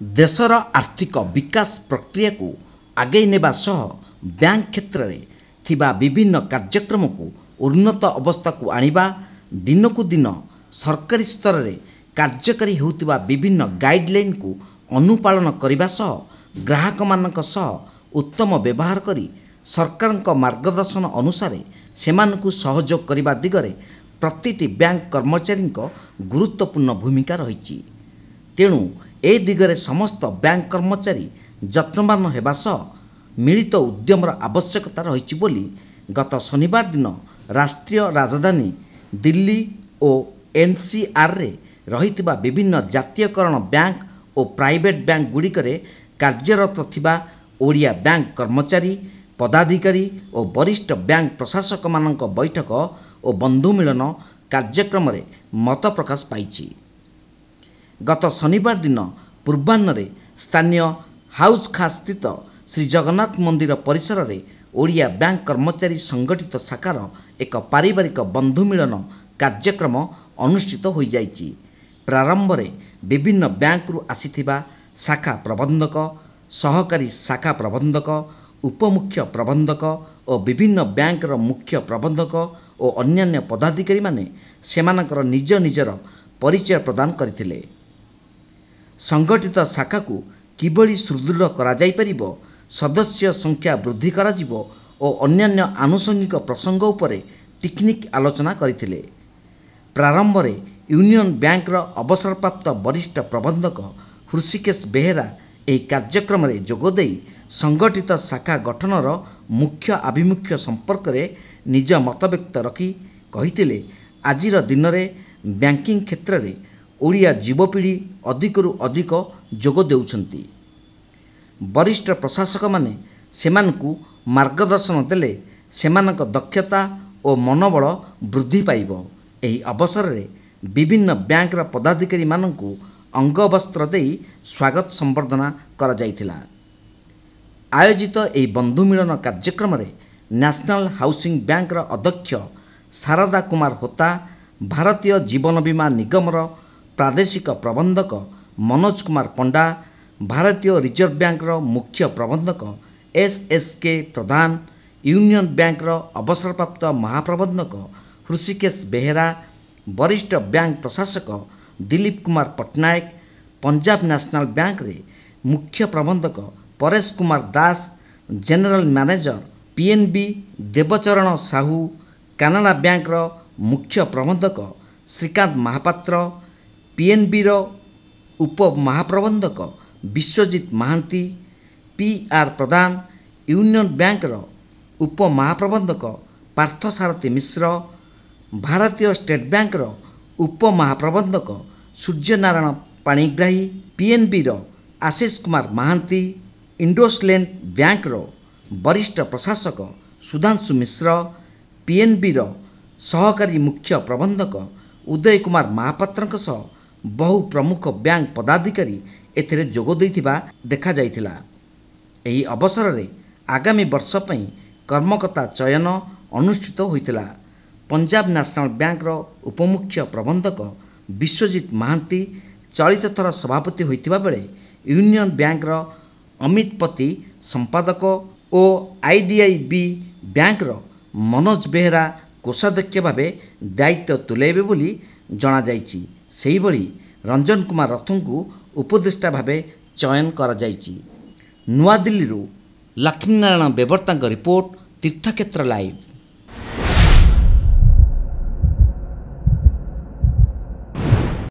देशर आर्थिक विकास प्रक्रिया को आगे नेबा सह बैंक क्षेत्र में थिबा विभिन्न कार्यक्रम को उन्नत अवस्था को आनिबा दिनकू दिन सरकारी स्तर में कार्यकारी होउतिबा विभिन्न गाइडलाइन को अनुपालन करने सह ग्राहक मानक सह उत्तम व्यवहार करी सरकार मार्गदर्शन अनुसार सेमानकु सहयोग करने दिगरे प्रतिटी बैंक कर्मचारी गुरुत्वपूर्ण भूमिका रही। तेणु ए दिगरे समस्त बैंक कर्मचारी यत्नवान हेबा सह मिलित उद्यमर आवश्यकता रही बोली गत शनिवार दिन राष्ट्रीय राजधानी दिल्ली और एनसीआर रे रहितिबा विभिन्न जातीयकरण बैंक और प्राइवेट बैंक गुड़िकरे कार्यरत थिबा ओडिया बैंक कर्मचारी पदाधिकारी और वरिष्ठ बैंक प्रशासक मानक बैठक और बंधु मिलन कार्यक्रम रे मत प्रकाश पाइछि। गत शनिवार दिन पूर्वाह्न स्थानीय हाउस खास स्थित श्री जगन्नाथ मंदिर परिसर में ओडिया बैंक कर्मचारी संगठित शाखार एक पारिवारिक बंधु मिलन कार्यक्रम अनुष्ठित हो जाइछि। प्रारंभ में विभिन्न बैंक रु आसीथिबा शाखा प्रबंधक सहकारी शाखा प्रबंधक उपमुख्य प्रबंधक और विभिन्न बैंक मुख्य प्रबंधक और अन्यान्य पदाधिकारी माने सेमानकर निज निजर परिचय प्रदान करथिले। संगठित शाखा को किभली सुदृढ़ करा जाई परिबो, सदस्य संख्या वृद्धि करा जिवो और अन्यान्य आनुषंगिक प्रसंग उपरे टेक्निक आलोचना करथिले। प्रारंभ में यूनियन बैंक अवसरप्राप्त वरिष्ठ प्रबंधक हृषिकेश बेहेरा ଏହି କାର୍ଯ୍ୟକ୍ରମରେ ଯୋଗଦେଇ संगठित शाखा गठनर मुख्य आभिमुख्य संपर्क में निज मतव्यक्त रखी कहिथिले आजिर दिन में बैंकिंग क्षेत्र में ओडिया युवपीढ़ी अधिकरू अधिक जोग देउछंती। वरिष्ठ प्रशासक माने सेमानकु मार्गदर्शन देले सेमानक दक्षता और मनोबल वृद्धि पाइबो। एही अवसर में विभिन्न बैंक पदाधिकारी मानकु अंगवस्त्र देई स्वागत संबर्धना करा जाइथिला। आयोजित एही बंधु मिलन कार्यक्रम में नेशनल हाउसिंग बैंक अध्यक्ष शारदा कुमार होता, भारतीय जीवन बीमा निगमर प्रादेशिक प्रबंधक मनोज कुमार पंडा, भारतीय रिजर्व बैंक मुख्य प्रबंधक एसएसके प्रधान, यूनियन बैंक अवसरप्राप्त महाप्रबंधक हृषिकेश बेहेरा, वरिष्ठ बैंक प्रशासक दिलीप कुमार पट्टनायक, पंजाब नेशनल बैंक रे मुख्य प्रबंधक Paresh Kumar Das, general manager PNB Debcharan Sahu, Canara bank मुख्य प्रबंधक श्रीकांत महापात्र, पीएनबी उप महाप्रबंधक Biswajit Mohanty, PR Pradhan, union bank उप महाप्रबंधक पार्थसारथी मिश्र, भारतीय स्टेट बैंक उप महाप्रबंधक सूर्यनारायण पाणिग्राही, पीएनबी आशीष कुमार महांती, इंडोसलैंड बैंक वरिष्ठ प्रशासक सुधांशु मिश्र, पीएनबी सहकारी मुख्य प्रबंधक उदय कुमार महापात्र सह बहु प्रमुख बैंक पदाधिकारी एथिरे जोग देइथिबा देखा जाइथिला। एही अवसर में आगामी वर्ष पई कर्मकर्ता चयन अनुष्ठित होइतिला। पंजाब नेशनल बैंक उपमुख्य प्रबंधक विश्वजीत महांती चलित थर सभापति होइतिबा बेले यूनियन बैंक अमित पति संपादक और आईडीआईबी बैंक मनोज बेहेरा कोषाध्यक्ष भावे दायित्व तुलाइबे बोली जना जाइछि। सेही भली रंजन कुमार रथों को उपदेष्टा भावे चयन करा जाइछि। नुआ दिल्ली लक्ष्मीनारायण बेबर्ता रिपोर्ट, तीर्थक्षेत्र लाइव।